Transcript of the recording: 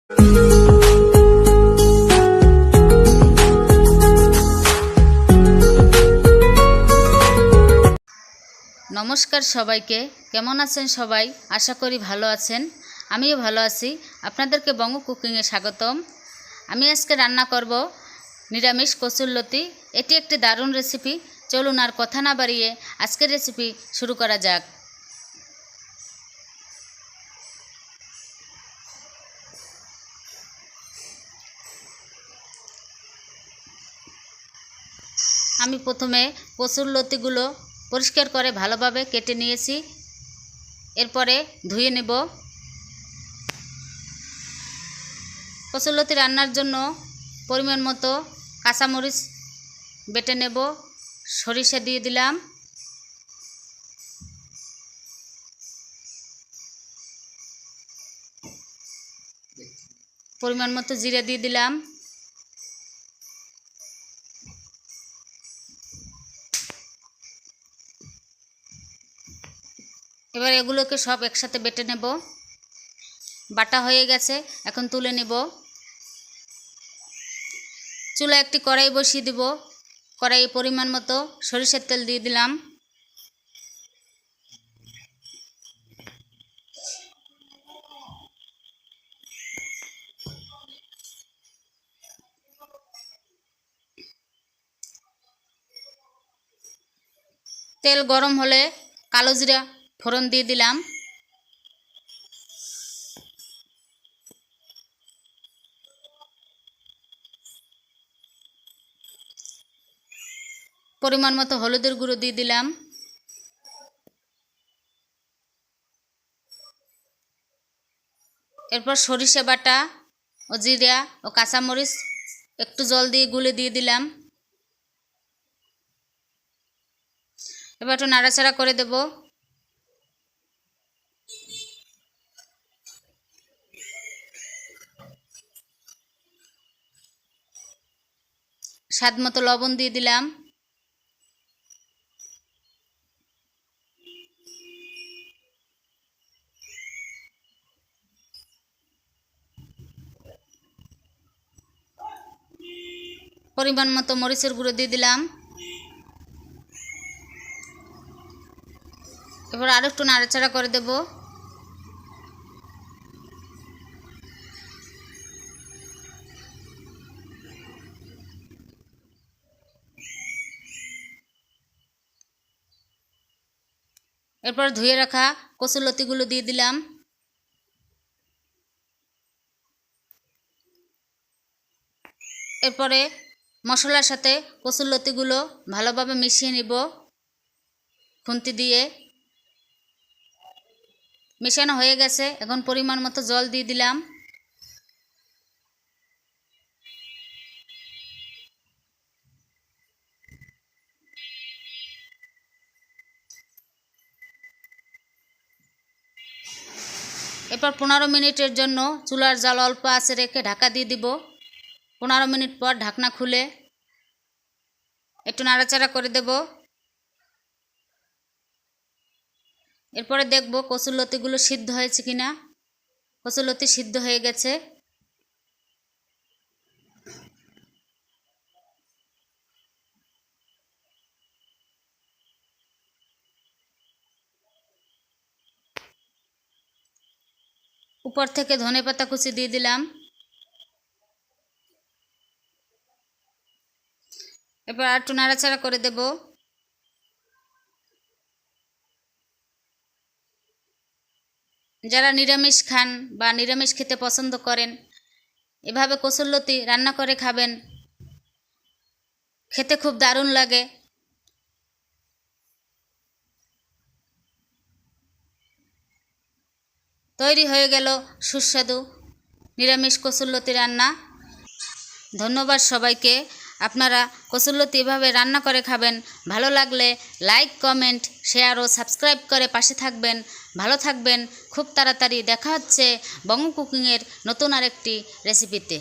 নমস্কার সবাইকে, কেমন আছেন সবাই? আশা করি ভালো আছেন। আমিও ভালো আছি। আপনাদেরকে বঙ্গ কুকিংয়ে স্বাগতম। আমি আজকে রান্না করব নিরামিষ কচুরলতি। এটি একটি দারুণ রেসিপি। চলুন আর কথা না বাড়িয়ে আজকের রেসিপি শুরু করা যাক। আমি প্রথমে কচুরলতিগুলো পরিষ্কার করে ভালোভাবে কেটে নিয়েছি। এরপরে ধুয়ে নেব। কচুরলতি রান্নার জন্য পরিমাণ মতো কাঁচামরিচ বেটে নেব। সরিষা দিয়ে দিলাম, পরিমাণ মতো জিরা দিয়ে দিলাম, এবার এগুলোকে সব একসাথে বেটে নেব। বাটা হয়ে গেছে, এখন তুলে নেব। চুলায় একটি কড়াই বসিয়ে দেব। কড়াইয়ে পরিমাণ মতো সরিষার তেল দিয়ে দিলাম। তেল গরম হলে কালো জিরা ফোড়ন দিয়ে দিলাম। পরিমাণ মতো হলুদের গুঁড়ো দিয়ে দিলাম। এরপর সরিষা বাটা ও জিরা ও কাঁচামরিচ একটু জল দিয়ে গুলে দিয়ে দিলাম। এবার একটু নাড়াচাড়া করে দেব। স্বাদ মতো লবণ দিয়ে দিলাম। পরিমাণ মতো মরিচের গুঁড়ো দিয়ে দিলাম। এবার আরও একটু নাড়াচাড়া করে দেব। এরপর ধুয়ে রাখা কচুরলতিগুলো দিয়ে দিলাম। এরপরে মশলার সাথে কচুরলতিগুলো ভালোভাবে মিশিয়ে নিব খুন্তি দিয়ে। মেশানো হয়ে গেছে, এখন পরিমাণ মতো জল দিয়ে দিলাম। এরপর 15 মিনিটের জন্য চুলার জাল অল্প আঁচে রেখে ঢাকা দিয়ে দিব। 15 মিনিট পর ঢাকনা খুলে একটু নাড়াচাড়া করে দেব। এরপরে দেখব কচুরলতিগুলো সিদ্ধ হয়েছে কিনা। কচুরলতি সিদ্ধ হয়ে গেছে। উপর থেকে ধনেপাতা কুচি দিয়ে দিলাম। এবার একটু নাড়াচাড়া করে দেব। যারা নিরামিষ খান বা নিরামিষ খেতে পছন্দ করেন, এভাবে কচুরলতি রান্না করে খাবেন, খেতে খুব দারুণ লাগে। তৈরি হয়ে গেল সুস্বাদু নিরামিষ কচুরলতি রান্না। ধন্যবাদ সবাইকে। আপনারা কচুরলতি এভাবে রান্না করে খাবেন। ভালো লাগলে লাইক, কমেন্ট, শেয়ার ও সাবস্ক্রাইব করে পাশে থাকবেন। ভালো থাকবেন। খুব তাড়াতাড়ি দেখা হচ্ছে বঙ্গ কুকিংয়ের নতুন আরেকটি রেসিপিতে।